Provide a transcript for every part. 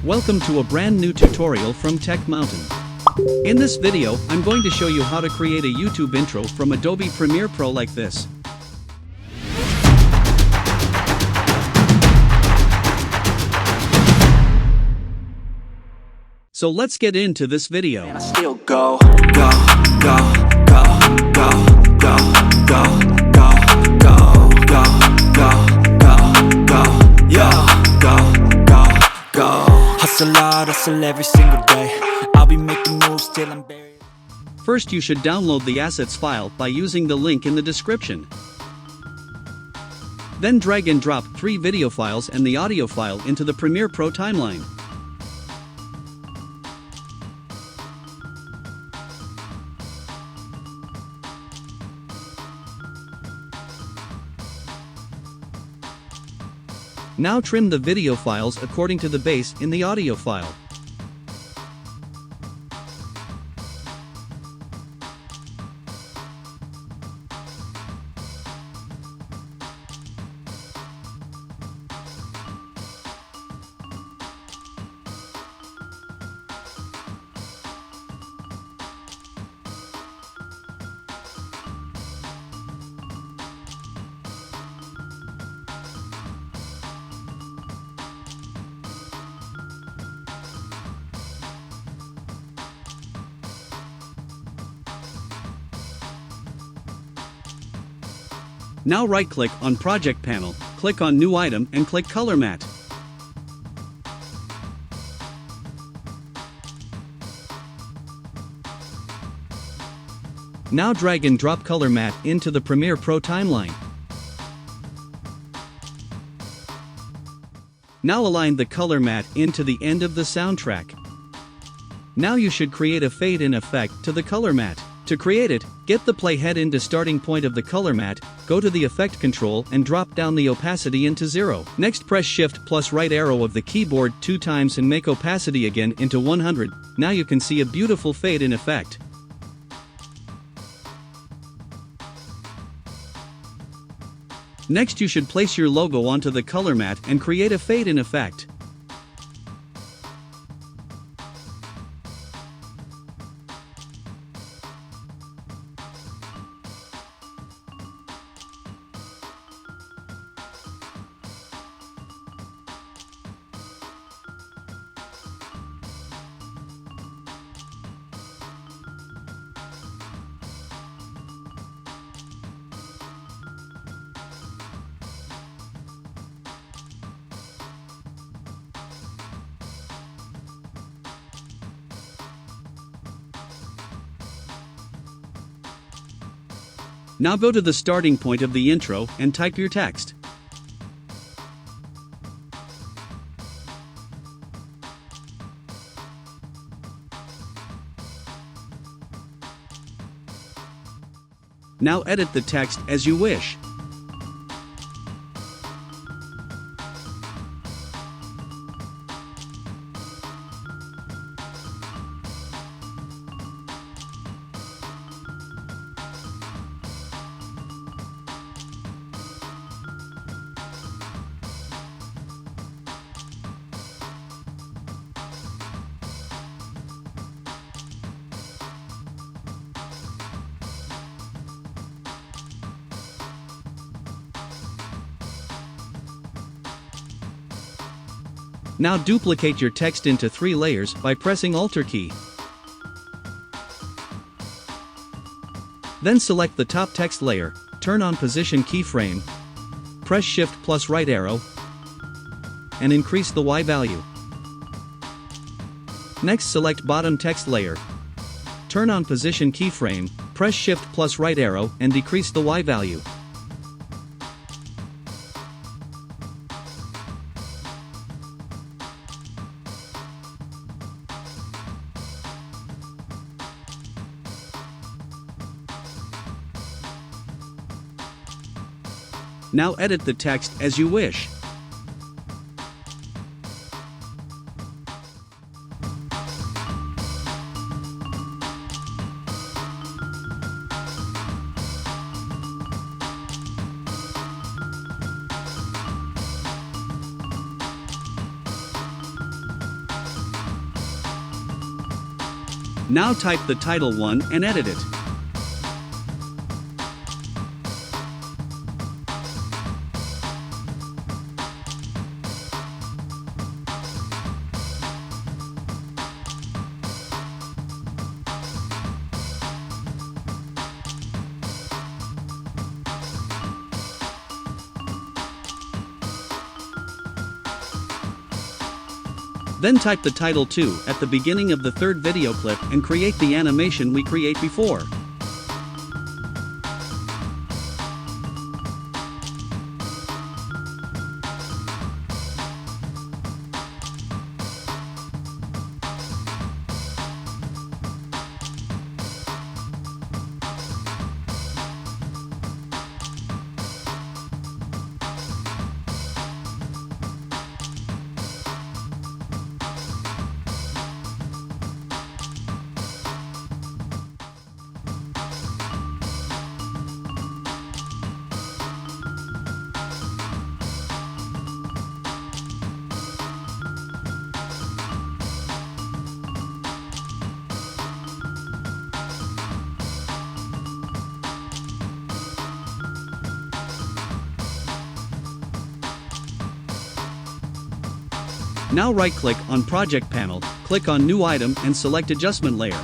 Welcome to a brand new tutorial from Tech Mountain. In this video, I'm going to show you how to create a YouTube intro from Adobe Premiere Pro like this. So let's get into this video. And I still go, go, go, go, go, go, go, go, go, go, go, go, yeah, go. Hustle hard, hustle every single day. I'll be making moves till I'm buried. First, you should download the assets file by using the link in the description. Then drag and drop 3 video files and the audio file into the Premiere Pro timeline. Now trim the video files according to the base in the audio file. Now right-click on Project Panel, click on New Item and click Color Matte. Now drag and drop Color Matte into the Premiere Pro timeline. Now align the Color Matte into the end of the soundtrack. Now you should create a fade-in effect to the Color Matte. To create it, get the playhead into starting point of the color matte, go to the effect control and drop down the opacity into 0. Next press shift plus right arrow of the keyboard 2 times and make opacity again into 100. Now you can see a beautiful fade in effect. Next you should place your logo onto the color matte and create a fade in effect. Now go to the starting point of the intro and type your text. Now edit the text as you wish. Now duplicate your text into 3 layers by pressing Alt key. Then select the top text layer, turn on position keyframe, press Shift plus right arrow, and increase the Y value. Next select bottom text layer, turn on position keyframe, press Shift plus right arrow and decrease the Y value. Now edit the text as you wish. Now type the title one and edit it. Then type the title 2 at the beginning of the third video clip and create the animation we create before. Now right-click on Project Panel, click on New Item and select Adjustment Layer.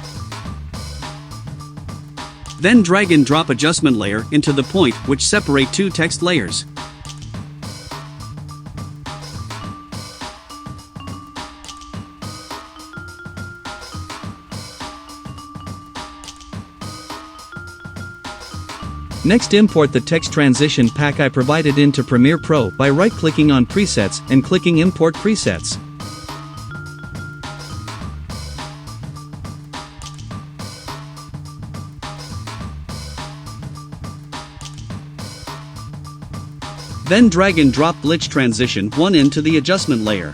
Then drag and drop Adjustment Layer into the point which separate two text layers. Next, import the text transition pack I provided into Premiere Pro by right-clicking on Presets and clicking Import Presets. Then drag and drop Glitch Transition 1 into the adjustment layer.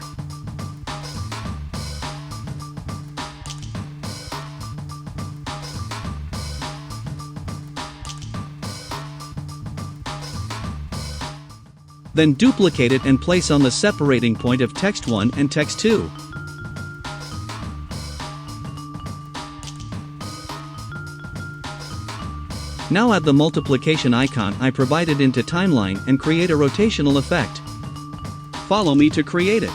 Then duplicate it and place on the separating point of text 1 and text 2. Now add the multiplication icon I provided into Timeline and create a rotational effect. Follow me to create it.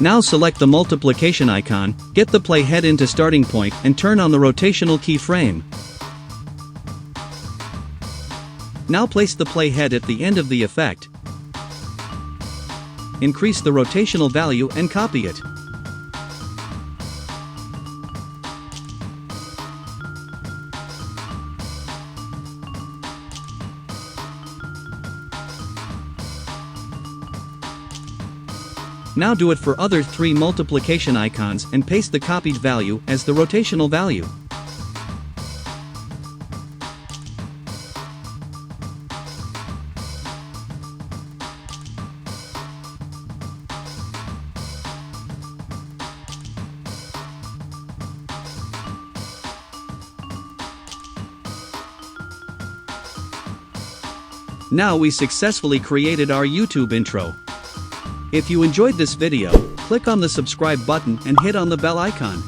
Now select the multiplication icon, get the playhead into starting point and turn on the rotational keyframe. Now place the playhead at the end of the effect. Increase the rotational value and copy it. Now do it for other 3 multiplication icons and paste the copied value as the rotational value. Now we successfully created our YouTube intro. If you enjoyed this video, click on the subscribe button and hit on the bell icon.